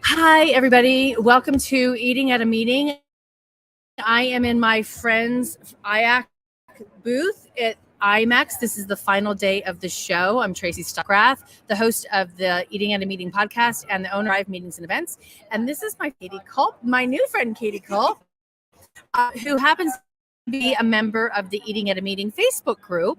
Hi, everybody. Welcome to Eating at a Meeting. I am in my friend's IAC booth at IMEX. This is the final day of the show. I'm Tracy Stockrath, the host of the Eating at a Meeting podcast and the owner of Meetings and Events. And this is my Katie Culp, my new friend Katie Culp, who happens to be a member of the Eating at a Meeting Facebook group,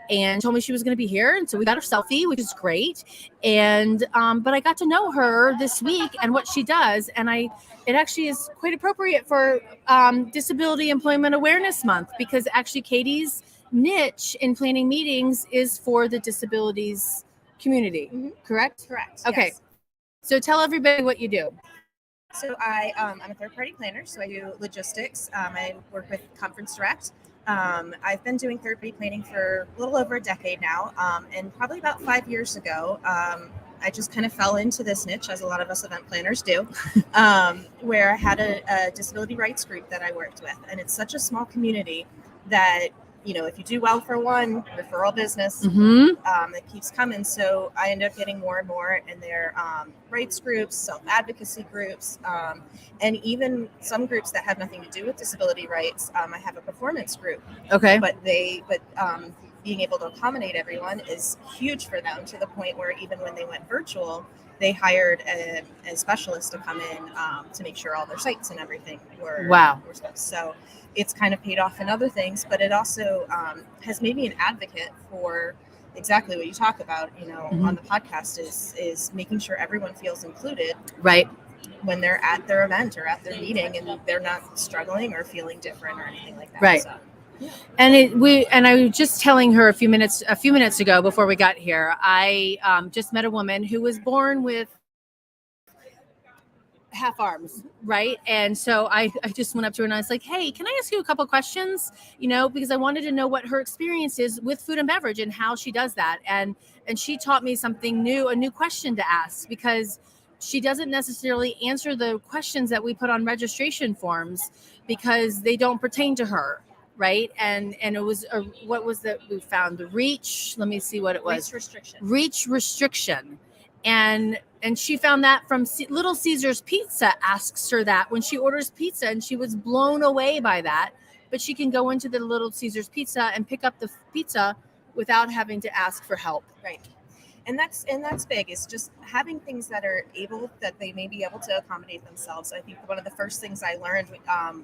and told me she was going to be here. And so we got her selfie, which is great. And but I got to know her this week and what she does, and it actually is quite appropriate for Disability Employment Awareness Month, because actually Katie's niche in planning meetings is for the disabilities community. Mm-hmm. Correct? Correct. Okay. Yes. So tell everybody what you do. So I'm a third-party planner, so I do logistics. I work with Conference Direct. I've been doing third-party planning for a little over a decade now, and probably about 5 years ago, I just kind of fell into this niche, as a lot of us event planners do, where I had a disability rights group that I worked with, and it's such a small community that, you know, if you do well for one, referral business, it keeps coming. So I end up getting more and more in their rights groups, self-advocacy groups, and even some groups that have nothing to do with disability rights. I have a performance group. Okay. But being able to accommodate everyone is huge for them, to the point where even when they went virtual, they hired a specialist to come in to make sure all their sites and everything were so it's kind of paid off in other things, but it also has made me an advocate for exactly what you talk about, you know, on the podcast is making sure everyone feels included. Right. When they're at their event or at their meeting and they're not struggling or feeling different or anything like that. Right. So, yeah. And I was just telling her a few minutes ago before we got here, I just met a woman who was born with half arms, right? And so I just went up to her and I was like, hey, can I ask you a couple questions? You know, because I wanted to know what her experience is with food and beverage and how she does that. And she taught me something new, a new question to ask, because she doesn't necessarily answer the questions that we put on registration forms because they don't pertain to her. Right. And it was what was that we found? The reach. Let me see what it was. Reach restriction. And she found that from Little Caesars Pizza asks her that when she orders pizza, and she was blown away by that. But she can go into the Little Caesars Pizza and pick up the pizza without having to ask for help. Right. And that's big, is just having things that they may be able to accommodate themselves. I think one of the first things I learned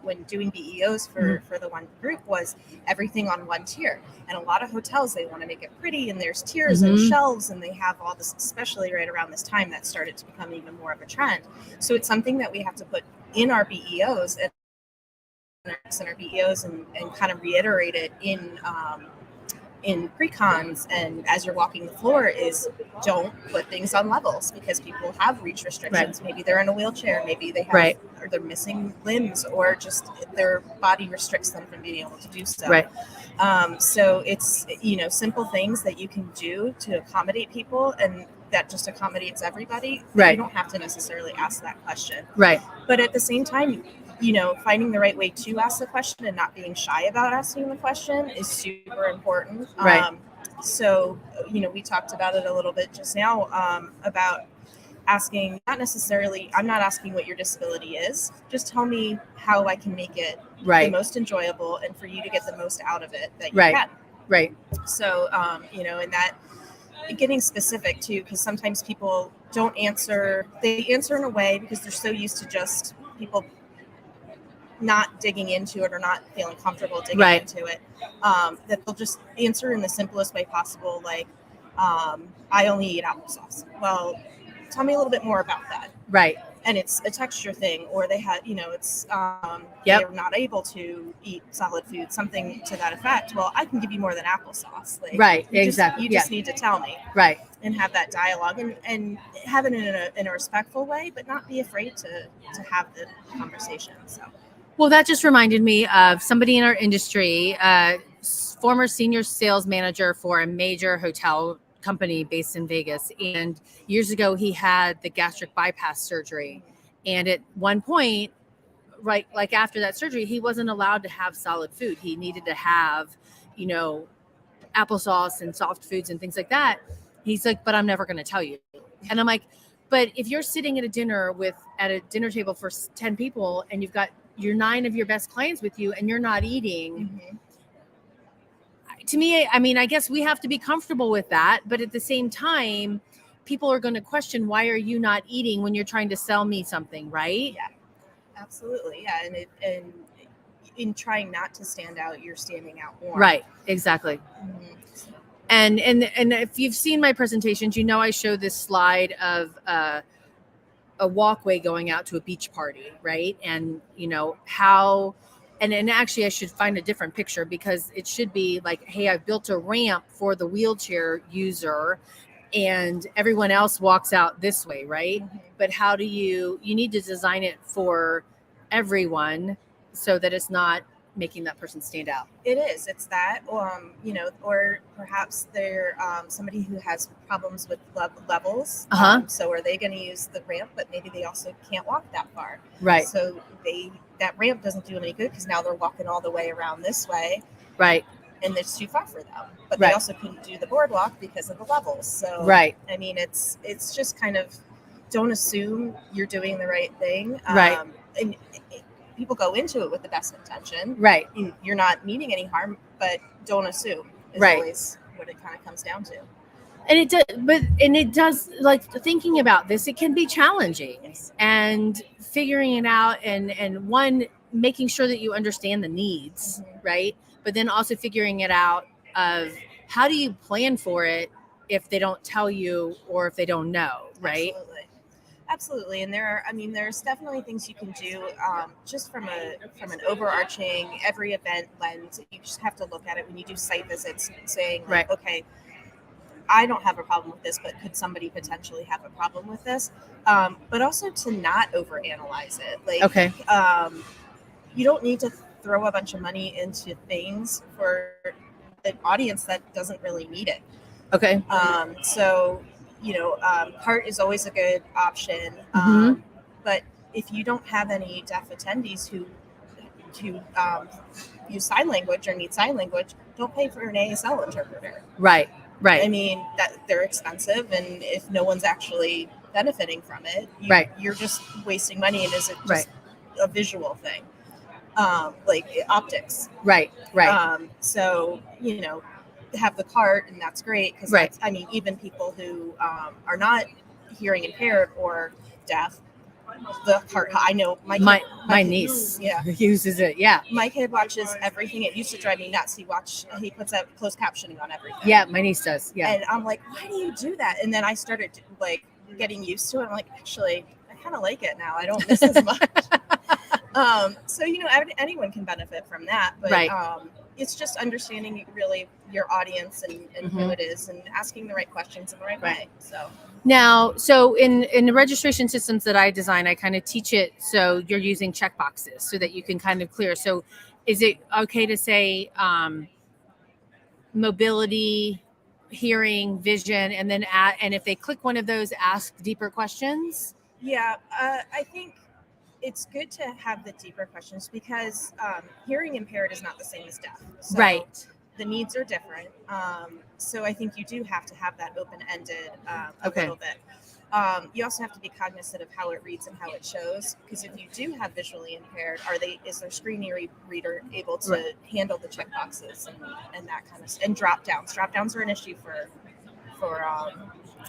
when doing BEOs for the one group was everything on one tier. And a lot of hotels, they want to make it pretty, and there's tiers and shelves, and they have all this, especially right around this time, that started to become even more of a trend. So it's something that we have to put in our BEOs and our BEOs and kind of reiterate it in pre-cons and as you're walking the floor, is don't put things on levels, because people have reach restrictions. Right. Maybe they're in a wheelchair, maybe they have, or they're missing limbs, or just their body restricts them from being able to do so. Right. So it's, you know, simple things that you can do to accommodate people, and that just accommodates everybody. Right. You don't have to necessarily ask that question. Right. But at the same time, you know, finding the right way to ask the question and not being shy about asking the question is super important. Right. So, you know, we talked about it a little bit just now, about asking, not necessarily, I'm not asking what your disability is. Just tell me how I can make it the most enjoyable and for you to get the most out of it that you can. Right. So, you know, and that getting specific too, because sometimes people don't answer. They answer in a way because they're so used to just people not digging into it or not feeling comfortable digging into it, that they'll just answer in the simplest way possible, like, I only eat applesauce. Well, tell me a little bit more about that. Right. And it's a texture thing, or they had, you know, it's they're not able to eat solid food, something to that effect. Well, I can give you more than applesauce. Like, Exactly. You just need to tell me. Right. And have that dialogue and have it in a respectful way, but not be afraid to have the conversation. So. Well, that just reminded me of somebody in our industry, former senior sales manager for a major hotel company based in Vegas. And years ago, he had the gastric bypass surgery. And at one point, right, like after that surgery, he wasn't allowed to have solid food. He needed to have, you know, applesauce and soft foods and things like that. He's like, but I'm never going to tell you. And I'm like, But if you're sitting at a dinner table for 10 people and you've got your 9 of your best clients with you and you're not eating, to me, I mean, I guess we have to be comfortable with that. But at the same time, people are going to question, why are you not eating when you're trying to sell me something, right? Yeah, absolutely. Yeah. And in trying not to stand out, you're standing out more. Right. Exactly. And if you've seen my presentations, you know I show this slide of a walkway going out to a beach party, right? And you know how, and actually I should find a different picture, because it should be like, hey, I've built a ramp for the wheelchair user and everyone else walks out this way, right? But how do you need to design it for everyone so that it's not making that person stand out. It is. It's that, you know, or perhaps they're somebody who has problems with levels. So are they going to use the ramp, but maybe they also can't walk that far. Right. So that ramp doesn't do them any good, because now they're walking all the way around this way. Right. And it's too far for them. But they also couldn't do the boardwalk because of the levels. So right. I mean, it's just kind of, don't assume you're doing the right thing. Right. And people go into it with the best intention. Right. You're not meaning any harm, but don't assume is right. always what it kind of comes down to. And it does, like, thinking about this, it can be challenging. Yes. And figuring it out and one, making sure that you understand the needs, right? But then also figuring it out of how do you plan for it if they don't tell you or if they don't know, right? Absolutely. And there's definitely things you can do just from an overarching every event lens. You just have to look at it when you do site visits, saying, like, okay, I don't have a problem with this, but could somebody potentially have a problem with this? But also to not overanalyze it. Like, you don't need to throw a bunch of money into things for an audience that doesn't really need it. Okay. So, you know, CART is always a good option. But if you don't have any deaf attendees who use sign language or need sign language, don't pay for an ASL interpreter. Right. Right. I mean, that they're expensive, and if no one's actually benefiting from it, you're just wasting money. And is it just a visual thing? Like optics. Right. So, you know, have the CART, and that's great, because I mean, even people who are not hearing impaired or deaf, the CART, I know my niece uses it. Yeah, my kid watches everything. It used to drive me nuts. He puts out closed captioning on everything. Yeah, my niece does. Yeah, and I'm like, why do you do that? And then I started like getting used to it. I'm like, actually, I kind of like it now. I don't miss as much. So, you know, anyone can benefit from that, but it's just understanding really your audience and who it is, and asking the right questions in the right way. So in the registration systems that I design, I kind of teach it so you're using checkboxes so that you can kind of clear. So is it okay to say mobility, hearing, vision, and then and if they click one of those, ask deeper questions? Yeah, I think it's good to have the deeper questions, because hearing impaired is not the same as deaf. So the needs are different. So I think you do have to have that open-ended a little bit. You also have to be cognizant of how it reads and how it shows, because if you do have visually impaired, is their screen reader able to handle the checkboxes and that kind of, and drop downs? Drop downs are an issue for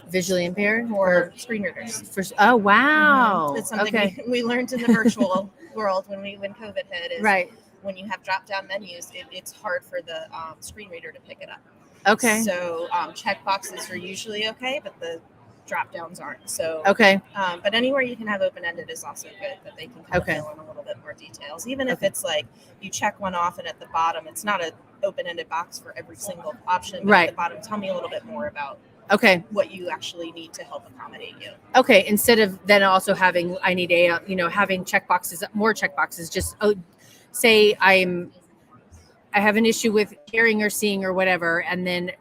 visually impaired or screen readers. Oh wow, That's something we learned in the virtual world when COVID hit. Is when you have drop down menus, it's hard for the screen reader to pick it up. Okay. So check boxes are usually okay, but the drop downs aren't. So but anywhere you can have open ended is also good, that they can kind of fill in a little bit more details. Even if it's like you check one off and at the bottom it's not an open ended box for every single option. But at the bottom, tell me a little bit more about what you actually need to help accommodate you. Okay. Instead of then also having having checkboxes, more checkboxes, just say I have an issue with hearing or seeing or whatever, and then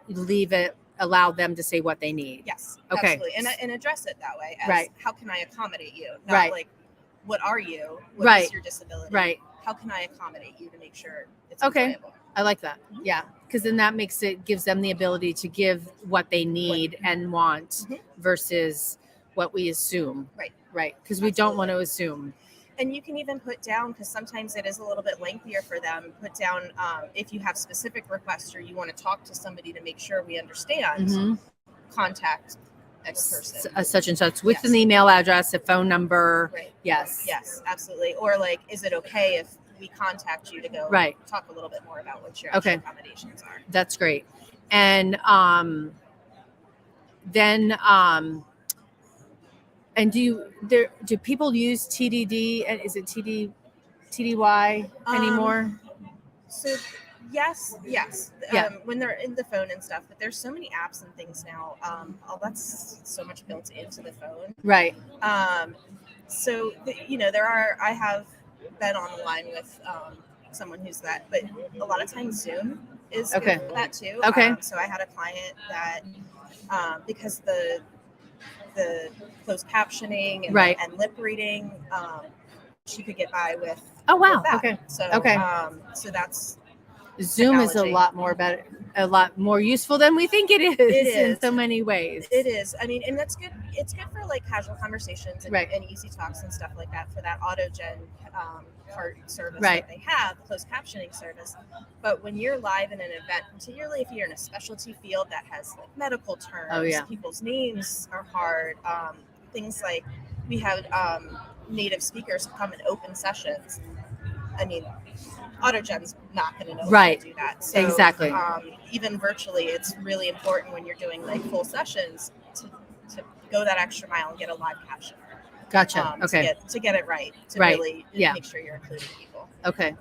allow them to say what they need. Yes. Okay. Absolutely. And address it that way. As how can I accommodate you? Not like, what are you? What is your disability? Right. How can I accommodate you to make sure it's enjoyable? I like that. Yeah. Because then that gives them the ability to give what they need and want versus what we assume. Right. Because we don't want to assume. And you can even put down, because sometimes it is a little bit lengthier for them, put down if you have specific requests or you want to talk to somebody to make sure we understand, contact X person. Such and such with an email address, a phone number. Right. Yes. Yes, absolutely. Or like, is it okay if we contact you to go talk a little bit more about what your actual accommodations are? That's great. And then and do people use TDD and is it TDY anymore? So yes. When they're in the phone and stuff, but there's so many apps and things now. That's so much built into the phone. Right. So I have been on the line with someone who's that, but a lot of times Zoom is good for that too. So I had a client that because the closed captioning and lip reading, she could get by with. Oh wow! With that. Okay. So so that's Zoom technology. Is a lot more useful than we think it is in so many ways. It is. I mean, and that's good. It's good for like casual conversations and easy talks and stuff like that for that auto gen part service that they have, closed captioning service. But when you're live in an event, particularly if you're in a specialty field that has like medical terms, people's names are hard. Things like we have native speakers come and open sessions. I mean, AutoGen's not going to know how to do that. So, exactly. Even virtually, it's really important when you're doing like full sessions to go that extra mile and get a live captioner. Gotcha. To get it right. To really make sure you're including people. Okay.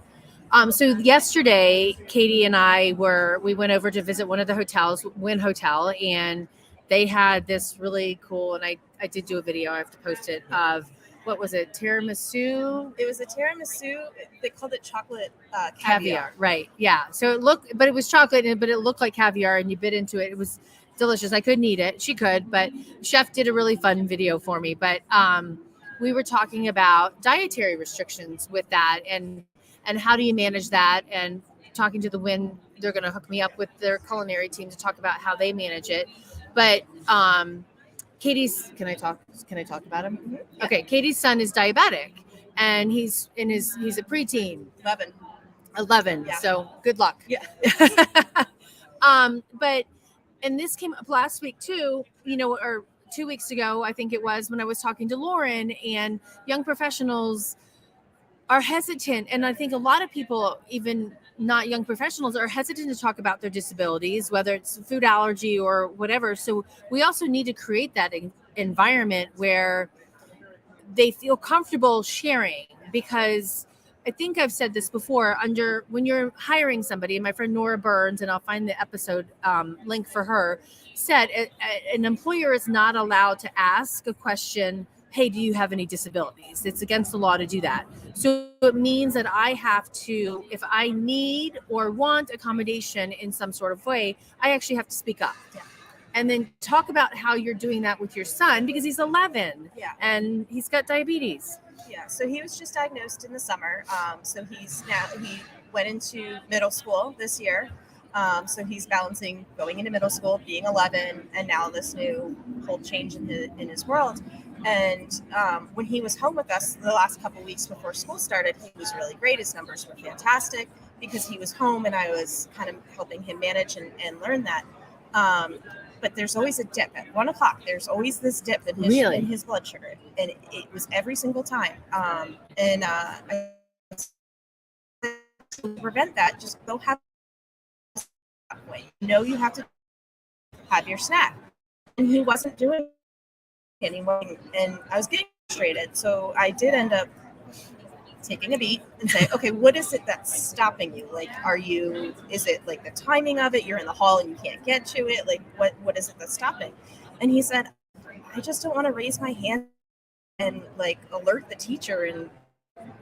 So yesterday, Katie and I we went over to visit one of the hotels, Wynn Hotel, and they had this really cool, and I did do a video, I have to post it, of what was it? Tiramisu? It was a tiramisu. They called it chocolate caviar. Right. Yeah. So it was chocolate, but it looked like caviar, and you bit into it. It was delicious. I couldn't eat it. She could, but Chef did a really fun video for me. But we were talking about dietary restrictions with that and how do you manage that, and talking to the Wynn, they're going to hook me up with their culinary team to talk about how they manage it. But Katie's, can I talk about him? Mm-hmm. Yeah. Okay. Katie's son is diabetic and he's a preteen. 11. Yeah. So good luck. Yeah. But, and this came up last week too, or 2 weeks ago, I think it was, when I was talking to Lauren, and young professionals are hesitant. And I think a lot of people, even not young professionals, are hesitant to talk about their disabilities, whether it's food allergy or whatever. So we also need to create that environment where they feel comfortable sharing, because I think I've said this before, when you're hiring somebody, and my friend Nora Burns, and I'll find the episode link for her, said an employer is not allowed to ask a question, hey, do you have any disabilities? It's against the law to do that. So it means that I have to, if I need or want accommodation in some sort of way, I actually have to speak up. Yeah. And then talk about how you're doing that with your son, because he's 11 and he's got diabetes. Yeah, so he was just diagnosed in the summer. So he went into middle school this year. So he's balancing going into middle school, being 11, and now this new whole change in his world. And when he was home with us the last couple of weeks before school started, he was really great. His numbers were fantastic because he was home and I was kind of helping him manage and learn that. But there's always a dip at 1 o'clock. There's always this dip in his blood sugar, and it was every single time. To prevent that, just go have. You have to have your snack, and he wasn't doing it anymore, and I was getting frustrated. So I did end up taking a beat and say, okay, what is it that's stopping you? Like, is it like the timing of it? You're in the hall and you can't get to it. Like, what is it that's stopping? And he said, I just don't want to raise my hand and like alert the teacher and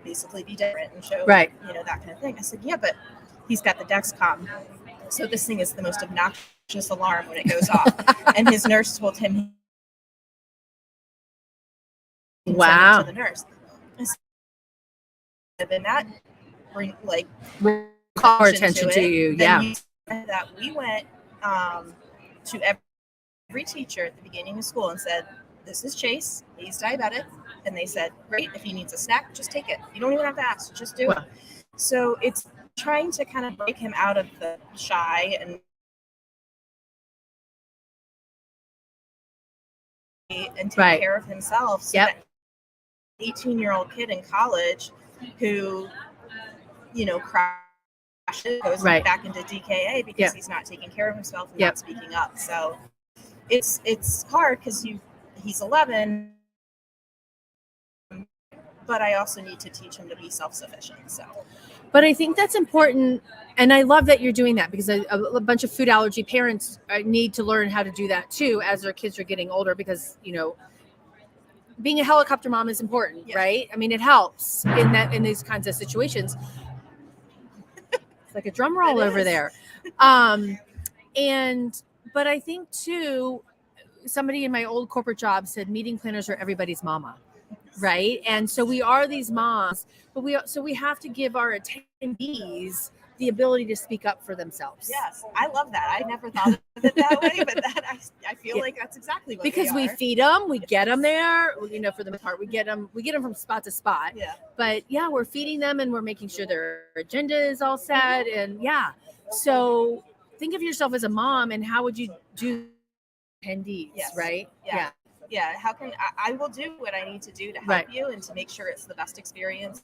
basically be different and show, that kind of thing. I said, yeah, but he's got the Dexcom. So this thing is the most obnoxious alarm when it goes off. And his nurse told him, wow. To the nurse. And then that call attention to you. Then that we went to every teacher at the beginning of school and said, this is Chase. He's diabetic. And they said, great, if he needs a snack, just take it. You don't even have to ask, just do it. So it's trying to kind of break him out of the shy and take care of himself. So that 18-year-old kid in college who, crashes, goes back into DKA because he's not taking care of himself and not speaking up. So it's hard because he's 11, but I also need to teach him to be self-sufficient. So, but I think that's important, and I love that you're doing that because a bunch of food allergy parents need to learn how to do that too as their kids are getting older, because being a helicopter mom is important, right? I mean, it helps in these kinds of situations. It's like a drum roll over there. But I think too, somebody in my old corporate job said meeting planners are everybody's mama, right? And so we are these moms, but we have to give our attendees the ability to speak up for themselves. Yes, I love that. I never thought of it that way, but I feel like that's exactly what because we feed them, we get them there. For the most part, we get them from spot to spot. Yeah. But we're feeding them and we're making sure their agenda is all set. And so think of yourself as a mom, and how would you do attendees, right? Yeah. How can I will do what I need to do to help you and to make sure it's the best experience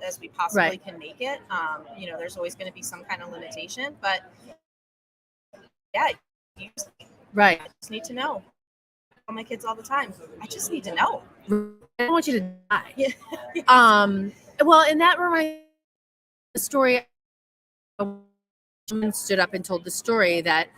as we possibly can make it. There's always going to be some kind of limitation, but you just need to know. I tell my kids all the time, I just need to know. I don't want you to die. Well, and that reminds me of the story. A woman stood up and told the story that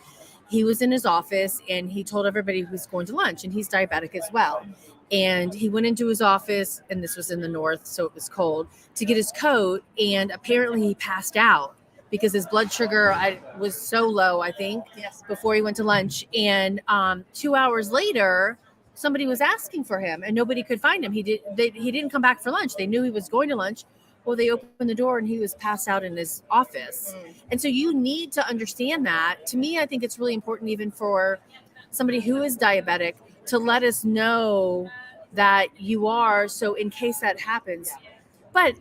he was in his office and he told everybody he was going to lunch, and he's diabetic as well. And he went into his office, and this was in the north, so it was cold, to get his coat. And apparently he passed out because his blood sugar was so low, I think, before he went to lunch. And 2 hours later, somebody was asking for him and nobody could find him. He didn't come back for lunch. They knew he was going to lunch. Well, they opened the door and he was passed out in his office. And so you need to understand that. To me, I think it's really important, even for somebody who is diabetic, to let us know that you are, so in case that happens. But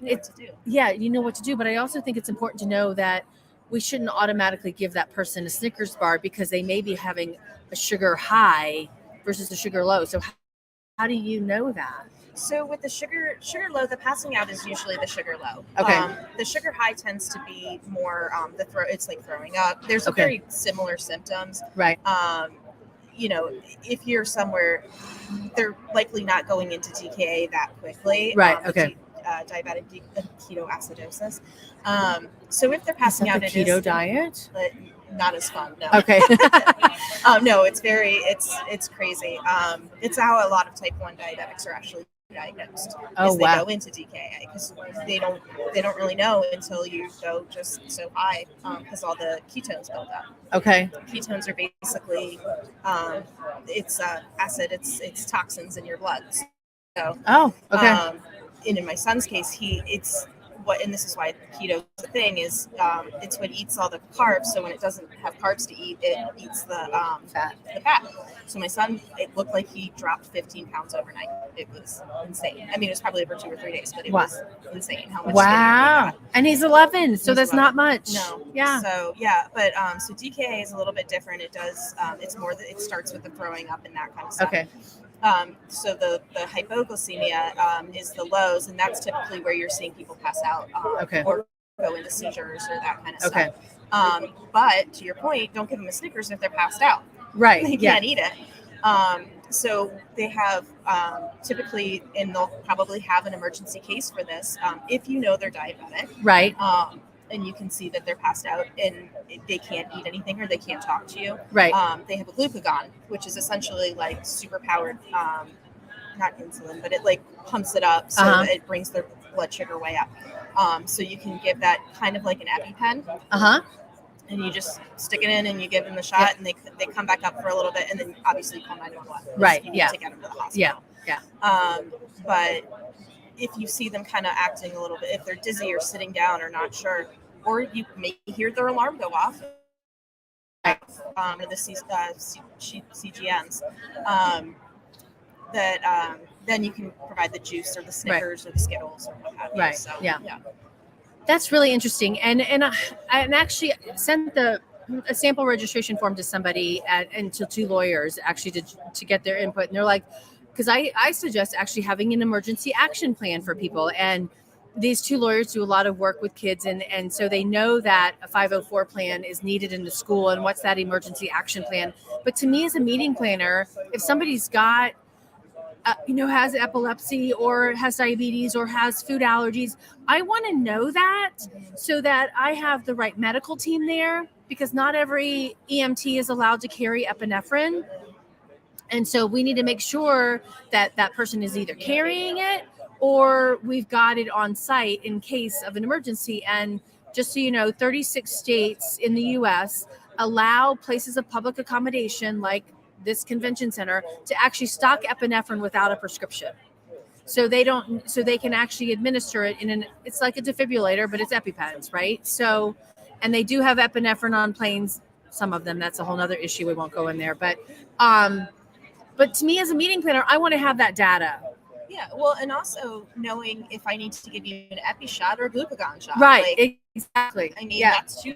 you know what to do. But I also think it's important to know that we shouldn't automatically give that person a Snickers bar because they may be having a sugar high versus a sugar low. So how do you know that? So with the sugar low, the passing out is usually the sugar low. Okay. The sugar high tends to be more it's like throwing up. There's very similar symptoms. Right. If you're somewhere, they're likely not going into DKA that quickly. Right. Okay. Diabetic ketoacidosis. So if they're passing out, the keto diet, but not as fun. No. Okay. No, it's crazy. It's how a lot of type 1 diabetics are actually diagnosed. Oh, wow. They go into DKA because they don't really know until you go just so high because all the ketones build up. Okay. Ketones are basically it's acid. It's toxins in your blood. So. Oh. Okay. And in my son's case, and this is why keto is the thing, is it's what eats all the carbs. So when it doesn't have carbs to eat, it eats the fat. So my son, it looked like he dropped 15 pounds overnight. It was insane. I mean, it was probably over 2 or 3 days, but it was insane how much. Wow. And he's 11, so that's 11. Not much. No. Yeah. So but so DKA is a little bit different. It does. It's more that it starts with the throwing up and that kind of stuff. Okay. So the hypoglycemia is the lows, and that's typically where you're seeing people pass out or go into seizures or that kind of stuff. But to your point, don't give them a Snickers if they're passed out. Right. They can't eat it. So they have typically, and they'll probably have an emergency case for this if you know they're diabetic. Right. And you can see that they're passed out and they can't eat anything or they can't talk to you. Right. They have a glucagon, which is essentially like super powered, not insulin, but it like pumps it up so that it brings their blood sugar way up. So you can give that kind of like an EpiPen. And you just stick it in and you give them the shot and they come back up for a little bit and then obviously call 911. Right. You need to get them to the hospital. Yeah. But if you see them kind of acting a little bit, if they're dizzy or sitting down or not sure, or you may hear their alarm go off, or the CGMs, that then you can provide the juice or the Snickers or the Skittles or what have you. Right. So, yeah. That's really interesting. And I actually sent a sample registration form to somebody and to 2 lawyers actually to get their input. And they're like, because I suggest actually having an emergency action plan for people. And these 2 lawyers do a lot of work with kids. And so they know that a 504 plan is needed in the school and what's that emergency action plan. But to me as a meeting planner, if somebody's got has epilepsy or has diabetes or has food allergies, I want to know that so that I have the right medical team there, because not every EMT is allowed to carry epinephrine. And so we need to make sure that that person is either carrying it or we've got it on site in case of an emergency. And just so you know, 36 states in the US allow places of public accommodation like this convention center to actually stock epinephrine without a prescription. So they can actually administer it it's like a defibrillator, but it's EpiPens, right? So, and they do have epinephrine on planes, some of them. That's a whole nother issue. We won't go in there, but to me as a meeting planner, I want to have that data. Yeah, well, and also knowing if I need to give you an epi shot or a glucagon shot. Right, exactly. I mean, that's 2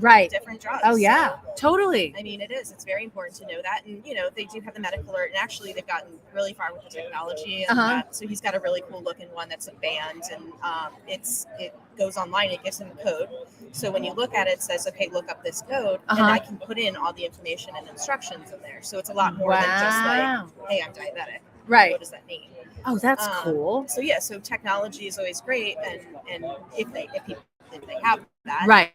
very different drugs. Oh yeah, so, totally. I mean, it is. It's very important to know that, and they do have the medical alert, and actually they've gotten really far with the technology. And so he's got a really cool looking one that's a band, and it goes online. It gives him a code. So when you look at it, it says, okay, look up this code, and I can put in all the information and instructions in there. So it's a lot more than just like, hey, I'm diabetic. Right. What does that mean? Oh, that's cool. So yeah, so technology is always great, and if they have that, right.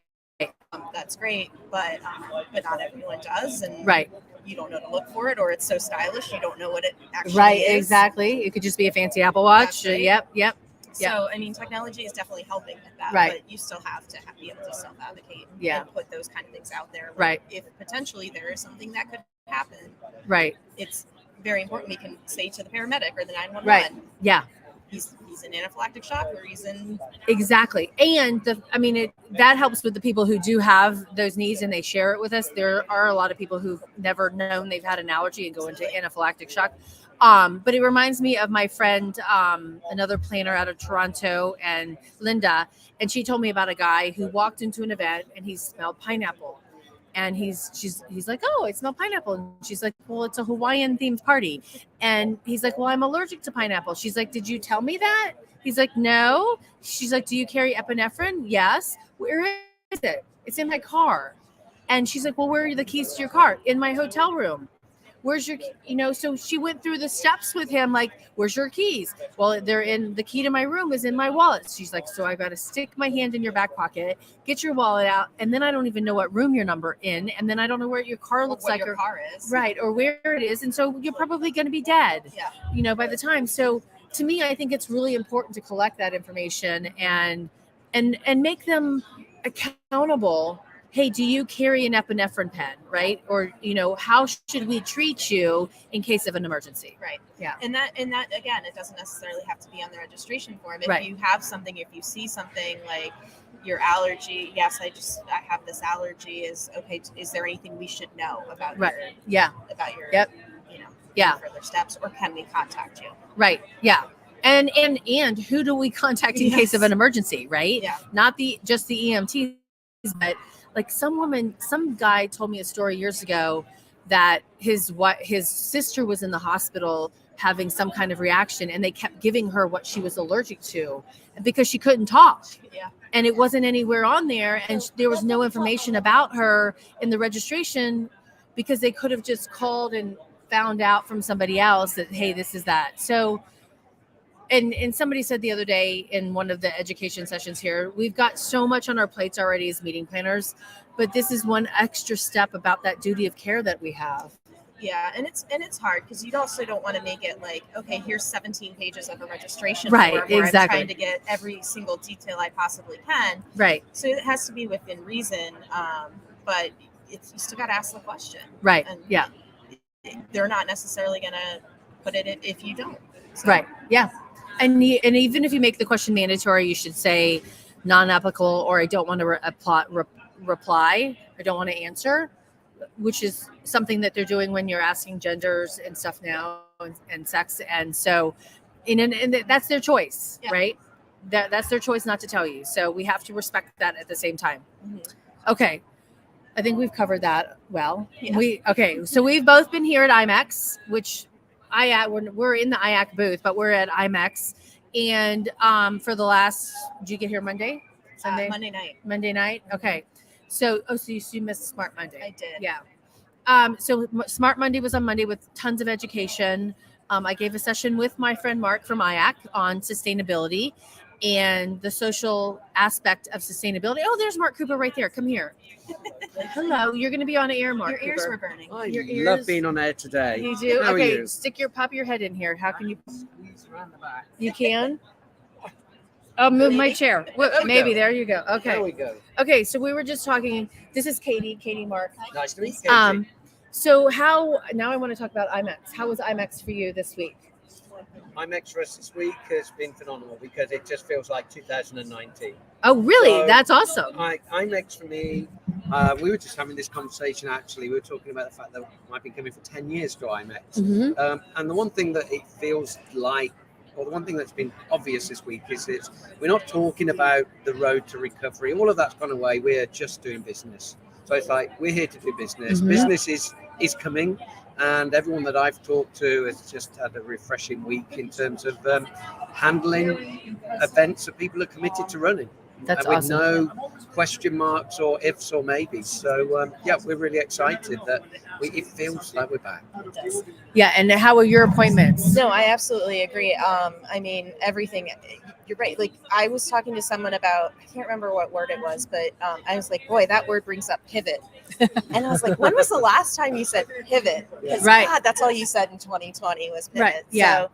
That's great, but not everyone does, and right. You don't know to look for it, or it's so stylish you don't know what it actually is. Right, exactly. It could just be a fancy Apple Watch. Right. Yep. So I mean, technology is definitely helping with that, right. But you still have to be able to self-advocate and put those kind of things out there. Right. If potentially there is something that could happen. Right. It's very important. We can say to the paramedic or the 911. Right. Yeah. He's in anaphylactic shock, or he's in exactly. And that helps with the people who do have those needs and they share it with us. There are a lot of people who've never known they've had an allergy and go into anaphylactic shock. But it reminds me of my friend, another planner out of Toronto, and Linda, and she told me about a guy who walked into an event and he smelled pineapple. And he's like, oh, I smell pineapple. And she's like, well, it's a Hawaiian themed party. And he's like, well, I'm allergic to pineapple. She's like, did you tell me that? He's like, no. She's like, do you carry epinephrine? Yes. Where is it? It's in my car. And she's like, well, where are the keys to your car? In my hotel room. Where's your, so she went through the steps with him, like, where's your keys? Well, the key to my room is in my wallet. She's like, so I got to stick my hand in your back pocket, get your wallet out. And then I don't even know what room your number in. And then I don't know where your car looks like. Your car is. Right. Or where it is. And so you're probably going to be dead, by the time. So to me, I think it's really important to collect that information and make them accountable. Hey, do you carry an epinephrine pen, right? Or, how should we treat you in case of an emergency? Right. Yeah. And that again, it doesn't necessarily have to be on the registration form. If right. you have something, if you see something like your allergy, yes, I have this allergy, is okay. Is there anything we should know about right. about your yep. further steps, or can we contact you? Right. Yeah. And who do we contact in case of an emergency, right? Yeah. Not just the EMTs, but like some guy told me a story years ago that his sister was in the hospital having some kind of reaction, and they kept giving her what she was allergic to because she couldn't talk. Yeah. And it wasn't anywhere on there, and there was no information about her in the registration because they could have just called and found out from somebody else that, hey, this is that. So and somebody said the other day in one of the education sessions here, we've got so much on our plates already as meeting planners, but this is one extra step about that duty of care that we have. Yeah, and it's hard because you also don't want to make it like, okay, here's 17 pages of a registration form where exactly. I'm trying to get every single detail I possibly can. Right. So it has to be within reason, but you still got to ask the question. Right. And yeah. They're not necessarily going to put it in if you don't. So. Right. Yeah. And even if you make the question mandatory, you should say non-applicable, or I don't want to reply, or don't want to answer. which is something that they're doing when you're asking genders and stuff now and sex. And so, and that's their choice, right? That's their choice not to tell you. So we have to respect that at the same time. Okay. I think we've covered that well. So we've both been here at IMEX, which we're in the IAC booth, but we're at IMEX. And for the last, did you get here Monday? Sunday? Monday night. Okay. So you missed Smart Monday. I did. Yeah. So Smart Monday was on Monday with tons of education. I gave a session with my friend Mark from IAC on sustainability and the social aspect of sustainability. Oh, there's Mark Cooper right there. Come here. Hello. You're going to be on air, Mark. Your ears were burning. I love being on air today. You do? How okay. are you? Pop your head in here. How can you? You can? I'll move my chair. Maybe. There you go. Okay. There we go. Okay. So we were just talking. This is Katie Mark. Nice to meet you. So now I want to talk about IMEX. How was IMEX for you this week? IMEX for us this week has been phenomenal because it just feels like 2019. Oh, really? So, that's awesome. IMEX for me, we were just having this conversation actually. We were talking about the fact that I've been coming for 10 years to IMEX. And the one thing that it feels like, or the one thing that's been obvious this week is that we're not talking about the road to recovery. All of that's gone away. We're just doing business. So it's like, we're here to do business. Business is coming. And everyone that I've talked to has just had a refreshing week in terms of handling events that people are committed to running. That's with awesome. No question marks or ifs or maybes. So, we're really excited that it feels like we're back. Yeah, and how are your appointments? No, I absolutely agree. I mean, everything. You're right. Like, I was talking to someone about, I can't remember what word it was, but I was like, boy, that word brings up pivot. And I was like, when was the last time you said pivot? Because God, that's all you said in 2020 was pivot. Right. Yeah.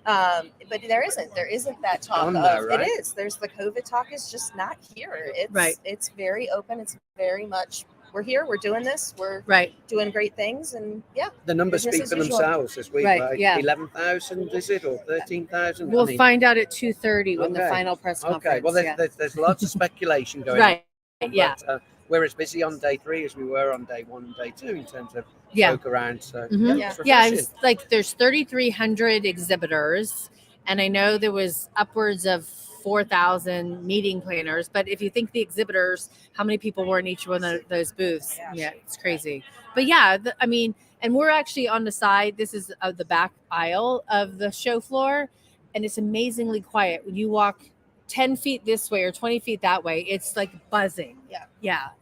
So, but there isn't that talk of, right? It is. There's the COVID talk is just not here. It's very open. It's very much, we're here, we're doing this, we're doing great things, and the numbers speak for themselves this week. Right, like 11,000 is it, or 13,000? We'll find out at 2:30 when the final press conference. Okay, well there's lots of speculation going on. But, we're as busy on day 3 as we were on day 1 and day 2 in terms of poke around. So it's like there's 3,300 exhibitors, and I know there was upwards of 4,000 meeting planners. But if you think the exhibitors, how many people were in each one of those booths? Yeah, it's crazy. But and we're actually on the side. This is the back aisle of the show floor, and it's amazingly quiet. When you walk 10 feet this way or 20 feet that way, it's like buzzing.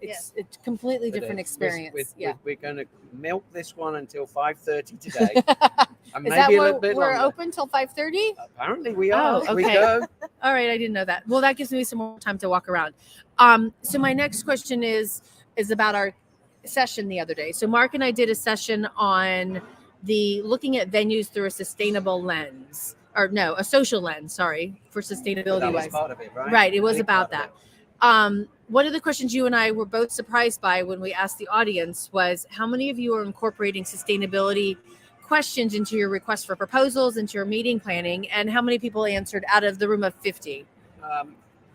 It's a completely different experience. We're going to milk this one until 5:30 today. And Is maybe that a little bit we're longer. open till 5:30? Apparently we are. Oh, okay. We go. All right, I didn't know that. Well, that gives me some more time to walk around. So my next question is about our session the other day. So Mark and I did a session on looking at venues through a sustainable lens. Or no, a social lens, sorry, for sustainability That was wise. part of it, right? Right, it was about that. One of the questions you and I were both surprised by when we asked the audience was, how many of you are incorporating sustainability questions into your request for proposals, into your meeting planning, and how many people answered out of the room of 50?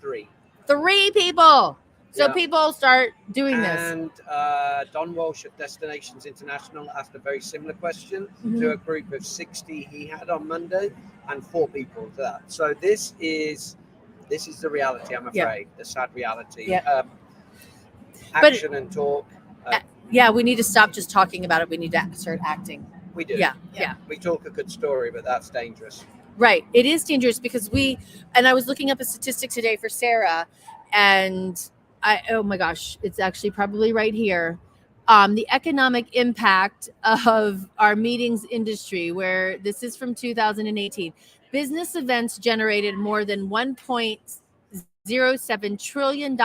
3. 3 people. So people start doing this. And Don Walsh of Destinations International asked a very similar question to a group of 60 he had on Monday, and 4 people to that. So this is the reality, I'm afraid, the sad reality. Action and talk. We need to stop just talking about it. We need to start acting. We do. Yeah. We talk a good story, but that's dangerous. Right. It is dangerous because I was looking up a statistic today for Sarah, and oh my gosh, it's actually probably right here. The economic impact of our meetings industry, where this is from 2018. Business events generated more than $1.07 trillion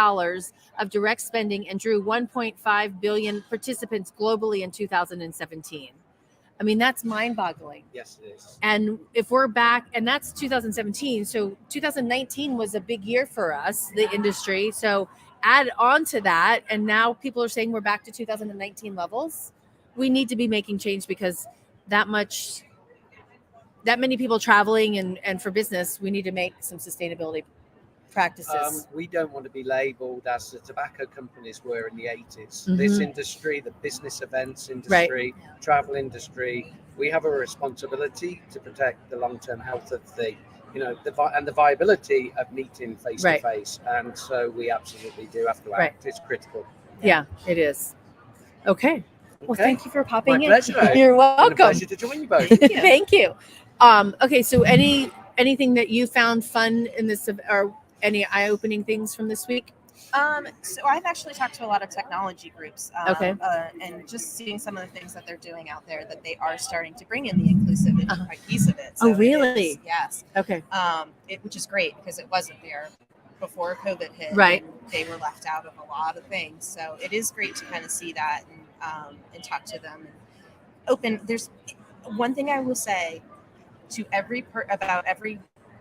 of direct spending and drew 1.5 billion participants globally in 2017. I mean, that's mind-boggling. Yes, it is. And if we're back, and that's 2017, so 2019 was a big year for us, the industry. So add on to that, and now people are saying we're back to 2019 levels. We need to be making change because that many people traveling and for business, we need to make some sustainability practices. We don't want to be labelled as the tobacco companies were in the 80s. Mhm. This industry, the business events industry, travel industry, we have a responsibility to protect the long-term health of the, and the viability of meeting face to face. And so we absolutely do have to act. It's critical. Yeah, it is. Okay. Well, thank you for popping My in. pleasure. You're welcome. It's been a pleasure to join you both. Thank you. Okay, so anything that you found fun in this, or any eye-opening things from this week? So I've actually talked to a lot of technology groups, and just seeing some of the things that they're doing out there, that they are starting to bring in the inclusivity piece of it. So really? Yes. Okay. Which is great because it wasn't there before COVID hit. Right. And they were left out of a lot of things. So it is great to kind of see that and talk to them and open. There's one thing I will say to about every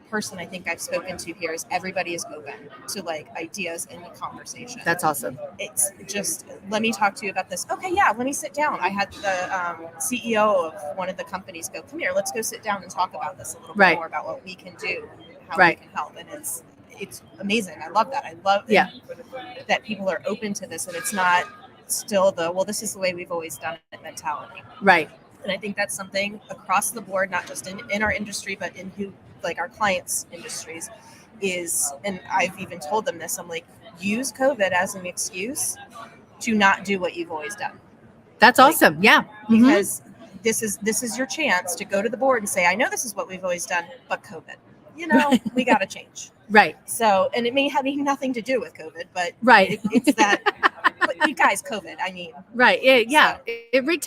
person I think I've spoken to here is everybody is open to like ideas in the conversation. That's awesome. It's just, let me talk to you about this. Okay, yeah, let me sit down. I had the CEO of one of the companies go, come here, let's go sit down and talk about this a little bit more about what we can do and how we can help. And it's amazing. I love that. I love that people are open to this and it's not still this is the way we've always done it mentality. Right. And I think that's something across the board, not just in our industry, but in our clients' industries is, and I've even told them this, I'm like, use COVID as an excuse to not do what you've always done. That's awesome. Yeah. Because this is your chance to go to the board and say, I know this is what we've always done, but COVID, we got to change. Right. So, and it may have nothing to do with COVID, but it's that, but you guys, COVID, I mean. Right. Yeah. So, it wreaked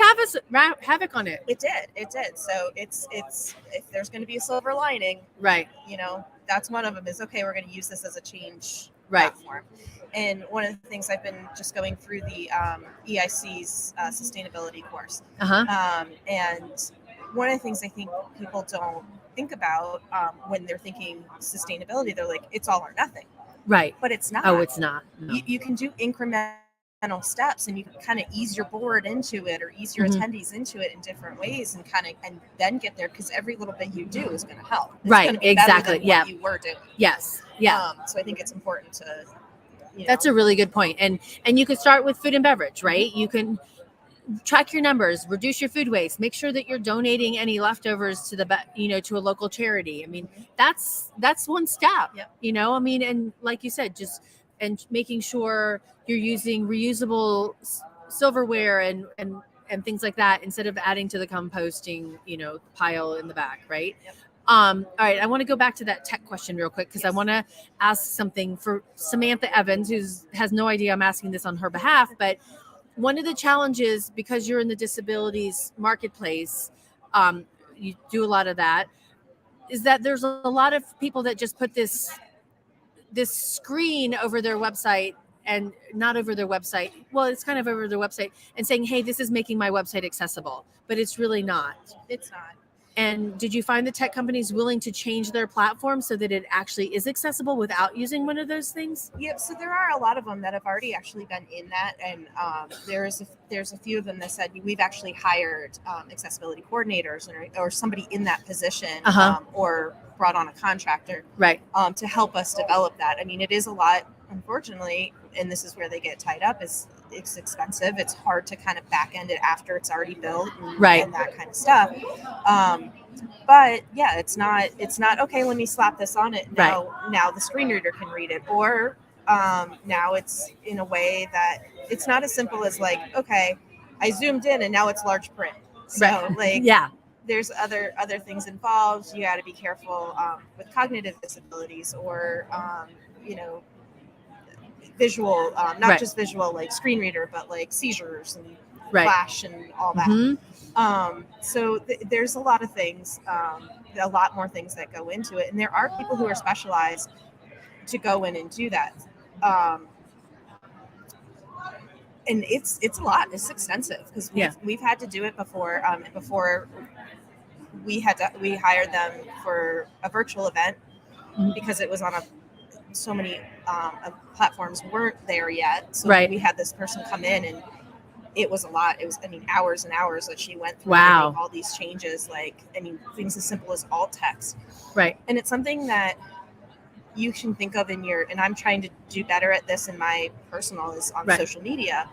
havoc on it. It did. So it's if there's going to be a silver lining, right. That's one of them is, okay, we're going to use this as a change platform. And one of the things I've been just going through the EIC's sustainability course. And one of the things I think people don't think about when they're thinking sustainability, they're like, it's all or nothing. Right. But it's not. Oh, it's not. No. You can do incremental steps and you can kind of ease your board into it or ease your attendees into it in different ways and then get there, because every little bit you do is going to help. It's right. Going to be Exactly. Better than what you were doing. Yes. Yeah. So I think it's important to. That's a really good point. And you could start with food and beverage, right? You can track your numbers, reduce your food waste, make sure that you're donating any leftovers to to a local charity. I mean, that's one step. Yep. And like you said, and making sure you're using reusable silverware and things like that instead of adding to the composting, pile in the back, right? Yep. All right, I want to go back to that tech question real quick because I want to ask something for Samantha Evans, who has no idea I'm asking this on her behalf, but one of the challenges, because you're in the disabilities marketplace, you do a lot of that, is that there's a lot of people that just put this screen over their website and not over their website. Well, it's kind of over their website and saying, hey, this is making my website accessible, but it's really not. It's not. And did you find the tech companies willing to change their platform so that it actually is accessible without using one of those things? Yeah, so there are a lot of them that have already actually been in that, and there's a few of them that said we've actually hired accessibility coordinators or somebody in that position, or brought on a contractor, right, to help us develop that. I mean, it is a lot, unfortunately, and this is where they get tied up. It's expensive. It's hard to kind of back end it after it's already built, and that kind of stuff. But yeah, it's not okay. Let me slap this on it now. Right. Now the screen reader can read it, or now it's in a way that it's not as simple as like, okay, I zoomed in and now it's large print. So there's other things involved. You got to be careful with cognitive disabilities or visual, not just visual like screen reader, but like seizures and flash and all that. So there's a lot of things, a lot more things that go into it, and there are people who are specialized to go in and do that. And it's a lot. It's extensive because we've had to do it before. Before we hired them for a virtual event because it was on so many platforms weren't there yet. So we had this person come in, and it was a lot. It was, hours and hours that she went through to make all these changes. Things as simple as alt text. Right. And it's something that you can think of and I'm trying to do better at this in my personal is on social media,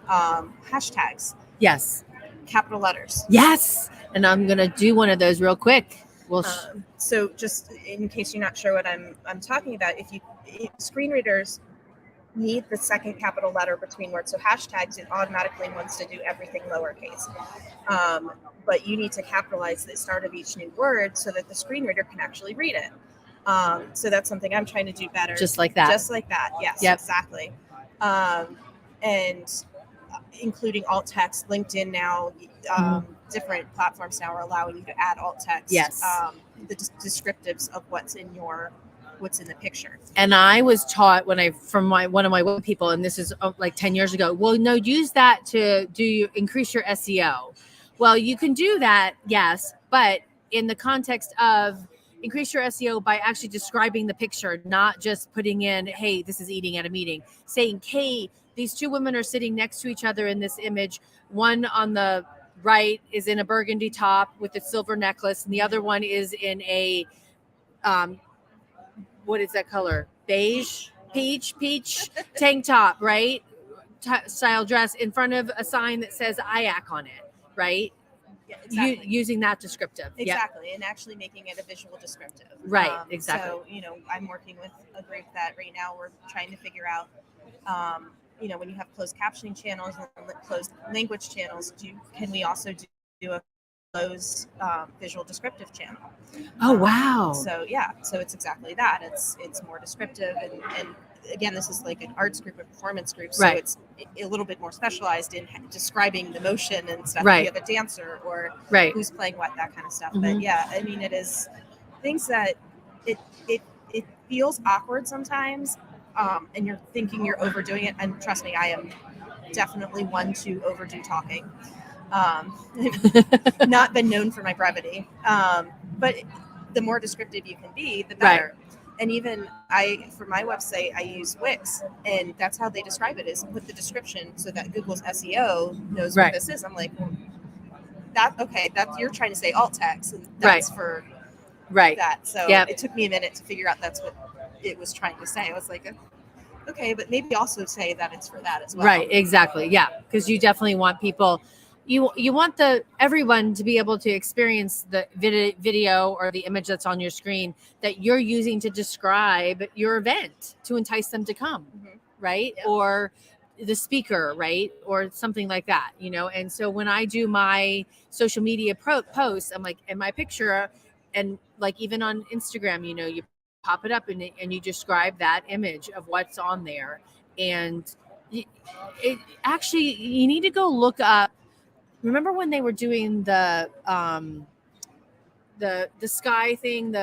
hashtags. Yes. Capital letters. Yes. And I'm going to do one of those real quick. So just in case you're not sure what I'm talking about, if screen readers need the second capital letter between words, so hashtags, it automatically wants to do everything lowercase. But you need to capitalize the start of each new word so that the screen reader can actually read it. So that's something I'm trying to do better. Just like that. Yes, yep. Exactly. And including alt text, LinkedIn now, different platforms now are allowing you to add alt text. Yes. The descriptives of what's in the picture. And I was taught from one of my web people, and this is like 10 years ago, well, no, use that to increase your SEO. Well, you can do that, yes, but in the context of increase your SEO by actually describing the picture, not just putting in, hey, this is eating at a meeting, saying, hey, these two women are sitting next to each other in this image. One on the right is in a burgundy top with a silver necklace, and the other one is in a what is that color? Beige, peach tank top, right? Style dress in front of a sign that says IAC on it, right? Yeah, exactly. Using that descriptive. Exactly. Yep. And actually making it a visual descriptive. Right. Exactly. So, I'm working with a group that right now we're trying to figure out, when you have closed captioning channels and closed language channels, can we also do a closed visual descriptive channel? Oh, wow. So it's exactly that. It's more descriptive, and again, this is like an arts group, a performance group, so it's a little bit more specialized in describing the motion and stuff. Right. You have a dancer or who's playing what, that kind of stuff. Mm-hmm. But yeah, I mean, it is things that it feels awkward sometimes, and you're thinking you're overdoing it. And trust me, I am definitely one to overdo talking. Not been known for my brevity, but the more descriptive you can be, the better. Right. And even for my website, I use Wix, and that's how they describe it, is with the description so that Google's SEO knows what this is. I'm like, well, that you're trying to say alt text, and that's for that. So it took me a minute to figure out that's what it was trying to say. I was like, okay, but maybe also say that it's for that as well. Right, exactly. Yeah, because you definitely want people, you want everyone to be able to experience the video or the image that's on your screen that you're using to describe your event to entice them to come, right? Yep. Or the speaker, right? Or something like that, And so when I do my social media posts, I'm like, in my picture, and like even on Instagram, you pop it up and you describe that image of what's on there. And it actually, you need to go look up. Remember when they were doing the sky thing,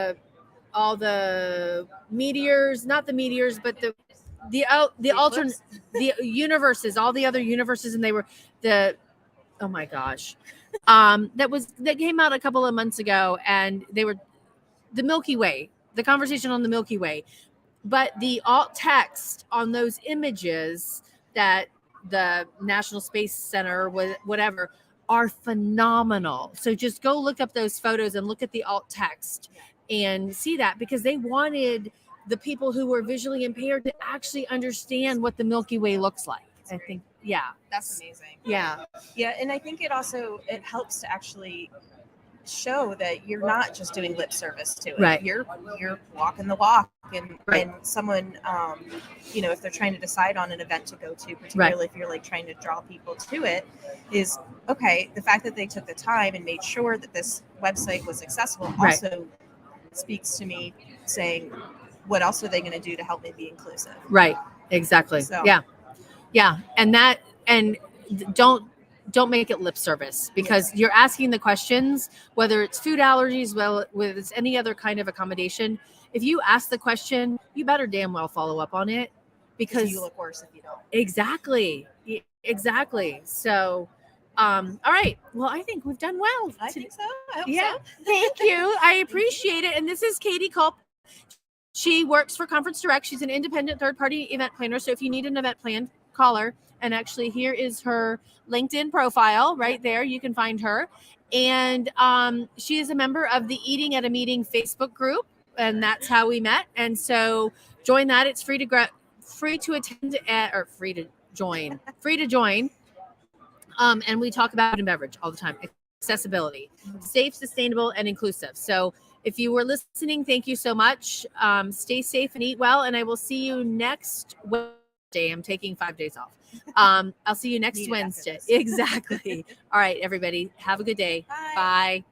all the meteors, not the meteors, but the alternate, the universes, all the other universes, and they were oh my gosh, that came out a couple of months ago, and they were the Milky Way, the conversation on the Milky Way, but the alt text on those images that the National Space Center, whatever, are phenomenal. So just go look up those photos and look at the alt text and see that, because they wanted the people who were visually impaired to actually understand what the Milky Way looks like. I think, that's amazing. Yeah. And I think it helps to actually show that you're not just doing lip service to it. Right. You're walking the walk, and someone, if they're trying to decide on an event to go to, particularly if you're like trying to draw people to it, is okay. The fact that they took the time and made sure that this website was accessible also speaks to me, saying, what else are they going to do to help me be inclusive? Right. Exactly. So. Yeah. And don't make it lip service, because you're asking the questions, whether it's food allergies, whether it's any other kind of accommodation. If you ask the question, you better damn well follow up on it, because you look worse if you don't. Exactly. So, all right. Well, I think we've done well. I think so. I hope so. Thank you. I appreciate it. And this is Katie Culp. She works for Conference Direct. She's an independent third-party event planner. So if you need an event planned, call her. And actually, here is her LinkedIn profile right there. You can find her. And she is a member of the Eating at a Meeting Facebook group. and that's how we met. And so join that. It's free to attend or free to join. And we talk about food and beverage all the time. Accessibility, safe, sustainable, and inclusive. So if you were listening, thank you so much. Stay safe and eat well. And I will see you next Wednesday. I'm taking 5 days off. I'll see you next Wednesday. Exactly. All right, everybody. Have a good day. Bye. Bye.